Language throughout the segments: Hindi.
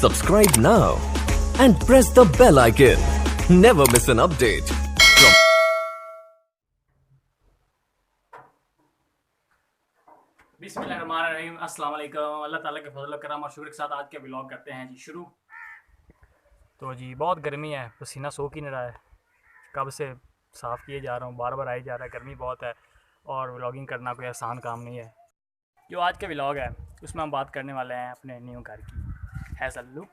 Subscribe now and press the bell icon. Never miss an update. बिस्मिल्लाहिर्रहमानिर्रहीम, अस्सलाम वालेकुम। अल्लाह ताला के फजल करम और शुक्र के साथ आज के व्लॉग करते हैं जी शुरू। तो जी बहुत गर्मी है, पसीना सूख ही नहीं रहा है। कब से साफ़ किए जा रहा हूँ, बार बार आई जा रहा है, गर्मी बहुत है और व्लॉगिंग करना कोई आसान काम नहीं है। जो आज का व्लॉग है उसमें हम बात करने वाले हैं अपने न्यू घर की, has a look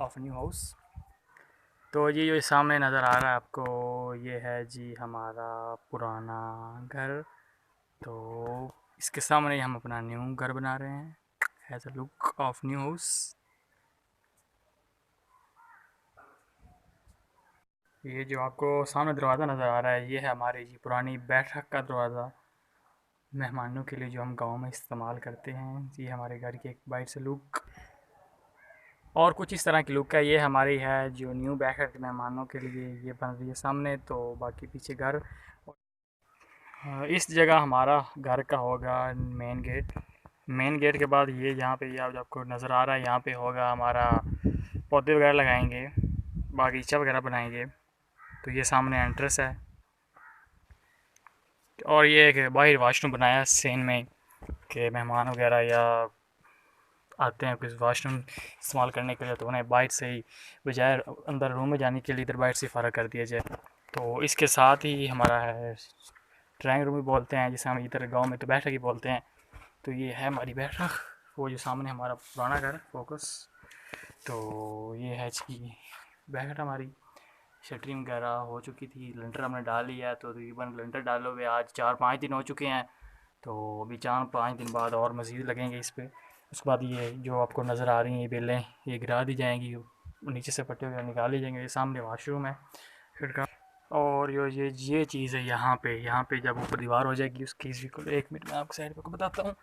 of new house. तो ये जो सामने नज़र आ रहा है आपको, ये है जी हमारा पुराना घर। तो इसके सामने हम अपना न्यू घर बना रहे हैं, has a look of new house. ये जो आपको सामने दरवाज़ा नज़र आ रहा है, ये है हमारी जी पुरानी बैठक का दरवाज़ा, मेहमानों के लिए जो हम गांव में इस्तेमाल करते हैं। ये हमारे घर की एक बाइट से लुक और कुछ इस तरह की लुक है। ये हमारी है जो न्यू बैठक मेहमानों के लिए ये बन रही है सामने। तो बाकी पीछे घर, इस जगह हमारा घर का होगा मेन गेट। मेन गेट के बाद ये यहाँ पे ये आपको नज़र आ रहा है, यहाँ पे होगा हमारा पौधे वगैरह लगाएंगे, बागीचा वगैरह बनाएंगे। तो ये सामने एंट्रेंस है और ये एक बाहर वाशरूम बनाया है सेन में कि मेहमान वगैरह या आते हैं कुछ वाशरूम इस्तेमाल करने के लिए, तो उन्हें बाइट से ही बजाय अंदर रूम में जाने के लिए इधर बाइट से फ़र्क कर दिया जाए। तो इसके साथ ही हमारा है ड्राइंग रूम भी बोलते हैं, जिसे हम इधर गांव में तो बैठक ही बोलते हैं। तो ये है हमारी बैठक, वो जो सामने हमारा पुराना घर फोकस। तो ये है इसकी बैठक हमारी। शटरिंग वगैरह हो चुकी थी, लेंटर हमने डाल लिया है। तो तकरीबन लेंटर डाले हुए आज 4-5 दिन हो चुके हैं। तो अभी 4-5 दिन बाद और मज़ीद लगेंगे इस पर। उसके बाद ये जो आपको नज़र आ रही हैं ये बेलें, ये गिरा दी जाएंगी, नीचे से पट्टे वगैरह निकाल ली जाएंगे। ये सामने वाशरूम है फिर का। और ये चीज़ है यहाँ पे जब ऊपर दीवार हो जाएगी उसकी, इसी को 1 मिनट में आपको साइड पर बताता हूँ।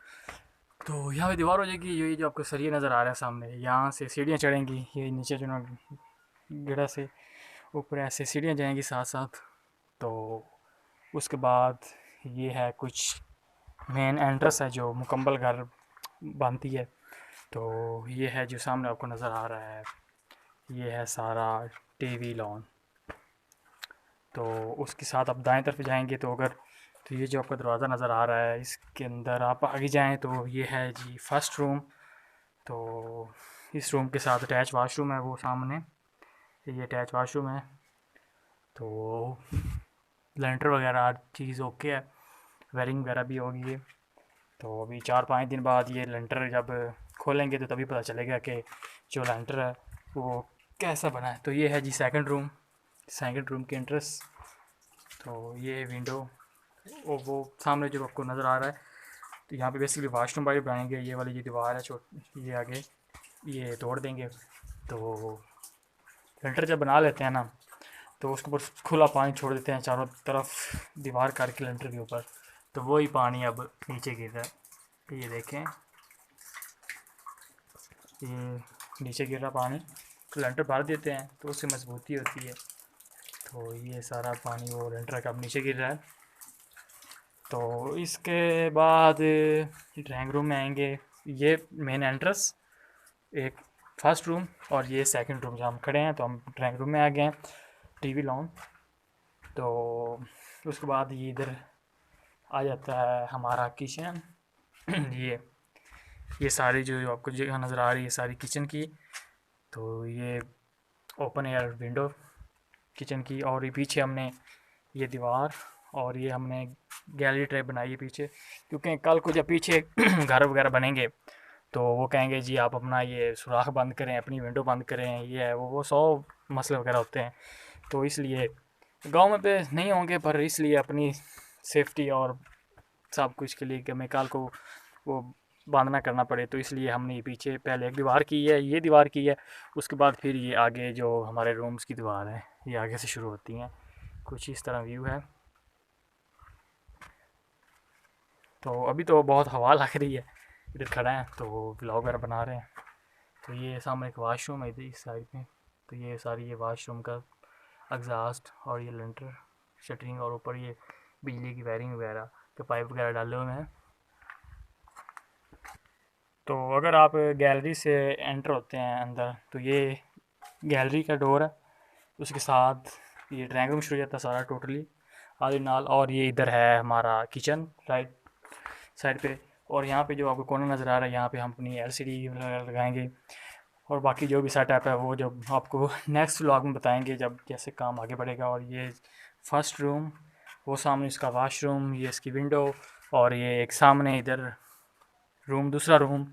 तो यहाँ पे दीवार हो जाएगी, ये जो आपको सरिया नज़र आ रहा है सामने, यहाँ से सीढ़ियाँ चढ़ेंगी। ये नीचे जो ना गिरा से ऊपर ऐसे सीढ़ियाँ जाएंगी साथ साथ। तो उसके बाद ये है कुछ मेन एंट्रेंस है जो मुकम्मल घर बनती है। तो ये है जो सामने आपको नज़र आ रहा है, ये है सारा टीवी लॉन। तो उसके साथ आप दाएं तरफ जाएंगे तो अगर तो ये जो आपका दरवाज़ा नज़र आ रहा है इसके अंदर आप आगे जाएं तो ये है जी फर्स्ट रूम। तो इस रूम के साथ अटैच वाशरूम है वो सामने, ये अटैच वाशरूम है। तो लेंटर वगैरह हर चीज़ ओके है, वायरिंग वगैरह भी होगी। तो अभी 4-5 दिन बाद ये लेंटर जब खोलेंगे तो तभी पता चलेगा कि जो लेंटर है वो कैसा बना है। तो ये है जी सेकंड रूम की एंट्रेंस। तो ये विंडो वो सामने जो आपको नज़र आ रहा है, तो यहाँ पे बेसिकली वाशरूम बाहर बनाएंगे। ये वाली जो दीवार है ये आगे ये तोड़ देंगे। तो लेंटर जब बना लेते हैं ना तो उसके ऊपर खुला पानी छोड़ देते हैं चारों तरफ दीवार करके लेंटर के ऊपर। तो वही पानी अब नीचे गिर रहा है, ये देखें, ये नीचे गिर रहा पानी। तो लेंटर भर देते हैं तो उससे मजबूती होती है। तो ये सारा पानी वो लेंटर का अब नीचे गिर रहा है। तो इसके बाद ड्राइंग रूम में आएंगे, ये मेन एंट्रेंस, एक फर्स्ट रूम और ये सेकंड रूम जहाँ हम खड़े हैं। तो हम ड्राइंग रूम में आ गए हैं, टीवी लॉन। तो उसके बाद ये इधर आ जाता है हमारा किचन। ये सारी जो आपको जगह नज़र आ रही है सारी किचन की। तो ये ओपन एयर विंडो किचन की, और ये पीछे हमने ये दीवार और ये हमने गैलरी टाइप बनाई है पीछे, क्योंकि कल को जब पीछे घर वगैरह बनेंगे तो वो कहेंगे जी आप अपना ये सुराख बंद करें, अपनी विंडो बंद करें, ये है वो 100 मसले वगैरह होते हैं। तो इसलिए गांव में पे नहीं होंगे, पर इसलिए अपनी सेफ्टी और सब कुछ के लिए कि हमें कल को वो बंद ना करना पड़े, तो इसलिए हमने ये पीछे पहले एक दीवार की है, ये दीवार की है। उसके बाद फिर ये आगे जो हमारे रूम्स की दीवार है ये आगे से शुरू होती हैं। कुछ इस तरह व्यू है। तो अभी तो बहुत हवा लग रही है, इधर खड़ा है तो व्लॉग वगैरह बना रहे हैं। तो ये सामने एक वाशरूम है इधर इस साइड में। तो ये सारी ये वाशरूम का एग्जास्ट और ये लेंटर शटरिंग और ऊपर ये बिजली की वायरिंग वगैरह के पाइप वगैरह डाले हुए हैं। तो अगर आप गैलरी से एंटर होते हैं अंदर, तो ये गैलरी का डोर है, उसके साथ ये ड्राइंग रूम शुरू हो जाता है सारा टोटली आदि नाल। और ये इधर है हमारा किचन राइट साइड पे। और यहाँ पे जो आपको कॉर्नर नज़र आ रहा है, यहाँ पे हम अपनी एलसीडी लगाएंगे। और बाकी जो भी सेटअप है वो जब आपको नेक्स्ट व्लॉग में बताएंगे, जब जैसे काम आगे बढ़ेगा। और ये फर्स्ट रूम, वो सामने इसका वाशरूम, ये इसकी विंडो, और ये एक सामने इधर रूम, दूसरा रूम,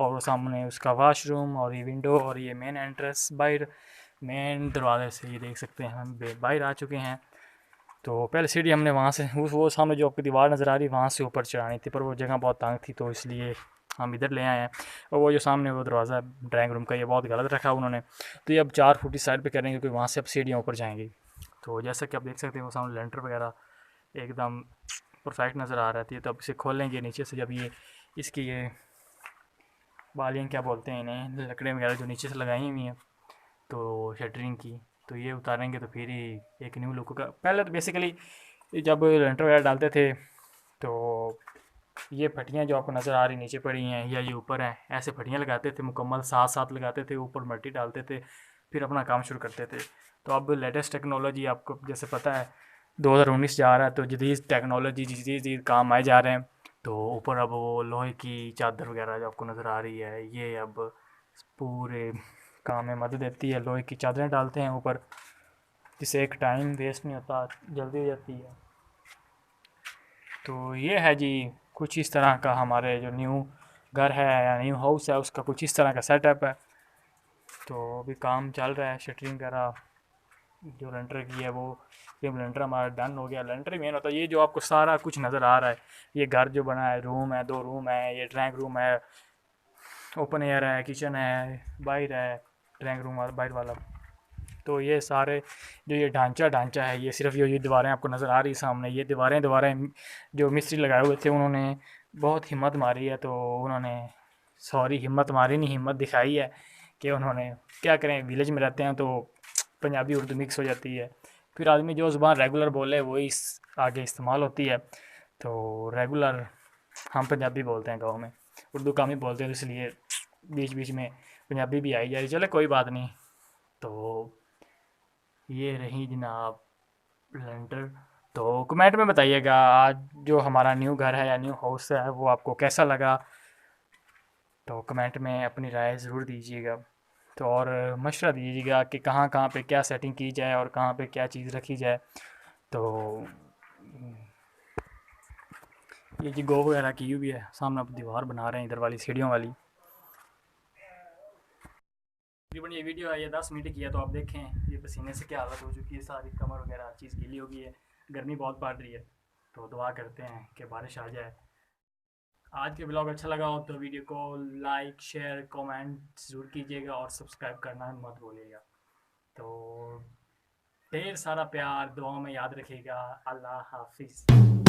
और वो सामने उसका वाशरूम और ये विंडो, और ये मेन एंट्रेंस बाहर मेन दरवाजे से ये देख सकते हैं हम बाहर आ चुके हैं। तो पहले सीढ़ी हमने वहाँ से वो सामने जो आपको दीवार नज़र आ रही है वहाँ से ऊपर चढ़ानी थी, पर वो जगह बहुत तंग थी, तो इसलिए हम इधर ले आए हैं। और वो जो सामने वो दरवाज़ा ड्राइंग रूम का, ये बहुत गलत रखा उन्होंने, तो ये अब 4 फुट इस साइड पे करेंगे, क्योंकि वहाँ से अब सीढ़ियाँ ऊपर जाएंगी। तो जैसा कि आप देख सकते हैं वो सामने लेंटर वगैरह एकदम परफेक्ट नज़र आ रही है। तो अब इसे खोलेंगे नीचे से, जब ये इसकी ये बालियाँ क्या बोलते हैं इन्हें, लकड़े वगैरह जो नीचे से लगाई हुई हैं तो शटरिंग की, तो ये उतारेंगे तो फिर ही एक न्यू लुक का। पहले तो बेसिकली जब लेंटर वगैरह डालते थे तो ये फटियाँ जो आपको नज़र आ रही नीचे पड़ी हैं या ये ऊपर हैं, ऐसे फटियाँ लगाते थे, मुकम्मल साथ साथ लगाते थे, ऊपर मट्टी डालते थे, फिर अपना काम शुरू करते थे। तो अब लेटेस्ट टेक्नोलॉजी आपको जैसे पता है 2019 जा रहा है, तो जदीद टेक्नोलॉजी जदीद काम आए जा रहे हैं। तो ऊपर अब वो लोहे की चादर वगैरह जो आपको नज़र आ रही है, ये अब पूरे काम में मदद देती है। लोहे की चादरें डालते हैं ऊपर, जिससे एक टाइम वेस्ट नहीं होता, जल्दी हो जाती है। तो ये है जी कुछ इस तरह का हमारे जो न्यू घर है या न्यू हाउस है उसका कुछ इस तरह का सेटअप है। तो अभी काम चल रहा है, शटरिंग वगैरह जो लेंटर की है वो, ये लेंटर हमारा डन हो गया। लेंटर ही मेन होता है। ये जो आपको सारा कुछ नज़र आ रहा है, ये घर जो बना है, रूम है, 2 रूम है, ये ड्राइंग रूम है, ओपन एयर है, किचन है, बाहर है ड्राइंग रूम बाहर वाला। तो ये सारे जो ये ढांचा है, ये सिर्फ ये दीवारें आपको नज़र आ रही सामने, ये दीवारें जो मिस्त्री लगाए हुए थे उन्होंने बहुत हिम्मत मारी है। तो उन्होंने सॉरी हिम्मत मारी नहीं, हिम्मत दिखाई है कि उन्होंने, क्या करें विलेज में रहते हैं तो पंजाबी उर्दू मिक्स हो जाती है, फिर आदमी जो ज़ुबान रेगुलर बोले वही आगे इस्तेमाल होती है। तो रेगुलर हम पंजाबी बोलते हैं गाँव में, उर्दू कम ही बोलते हैं, तो इसलिए बीच बीच में पंजाबी भी आई जा रही। चले कोई बात नहीं। तो ये रही जनाब लेंटर। तो कमेंट में बताइएगा आज जो हमारा न्यू घर है या न्यू हाउस है वो आपको कैसा लगा। तो कमेंट में अपनी राय ज़रूर दीजिएगा। तो और मशवरा दीजिएगा कि कहाँ कहाँ पे क्या सेटिंग की जाए और कहाँ पे क्या चीज़ रखी जाए। तो ये जी गो वगैरह की हुई है, सामने आप दीवार बना रहे हैं इधर वाली सीढ़ियों वाली। तकरीबन ये वीडियो है ये 10 मिनट की है, तो आप देखें ये पसीने से क्या हालत हो चुकी है, सारी कमर वगैरह चीज़ गीली हो गई है, गर्मी बहुत पड़ रही है। तो दुआ करते हैं कि बारिश आ जाए। आज के ब्लॉग अच्छा लगा हो तो वीडियो को लाइक शेयर कमेंट ज़रूर कीजिएगा और सब्सक्राइब करना मत भूलिएगा। तो ढेर सारा प्यार दुआओं में याद रखिएगा। अल्लाह हाफिज़।